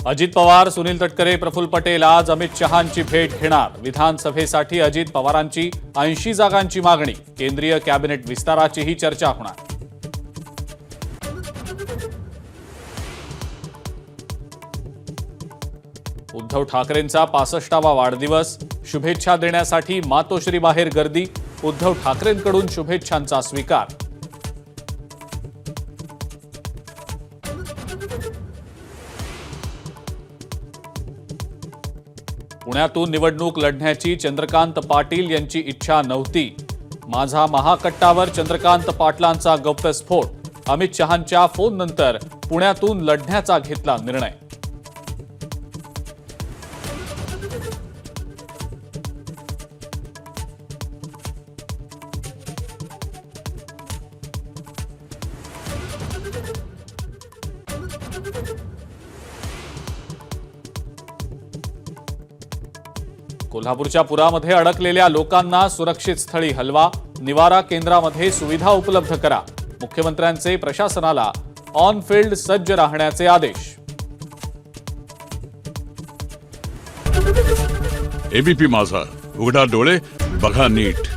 अजित पवार, सुनील तटकरे, प्रफुल्ल पटेल आज अमित शहांची भेट घेणार। विधानसभेसाठी अजित पवारांची 80 जागांची मागणी। केंद्रीय कॅबिनेट विस्ताराचीही चर्चा होणार। उद्धव ठाकरेंचा 65वा वाढदिवस। शुभेच्छा देण्यासाठी मातोश्री बाहेर गर्दी। उद्धव ठाकरेंकडून शुभेच्छांचा स्वीकार। पुण्यातून निवडणूक लढण्याची चंद्रकांत पाटील यांची इच्छा नव्हती। माझा महाकट्टावर चंद्रकांत पाटलांचा गौप्यस्फोट। अमित शहांच्या फोननंतर पुण्यातून लढण्याचा घेतला निर्णय। कोल्हापूरच्या पुरामध्ये अडकलेल्या लोकांना सुरक्षित स्थळी हलवा। निवारा केंद्रामध्ये सुविधा उपलब्ध करा। मुख्यमंत्र्यांचे प्रशासनाला ऑन फील्ड सज्ज राहण्याचे आदेश। एबीपी माझा, उघडा डोळे बघा नीट।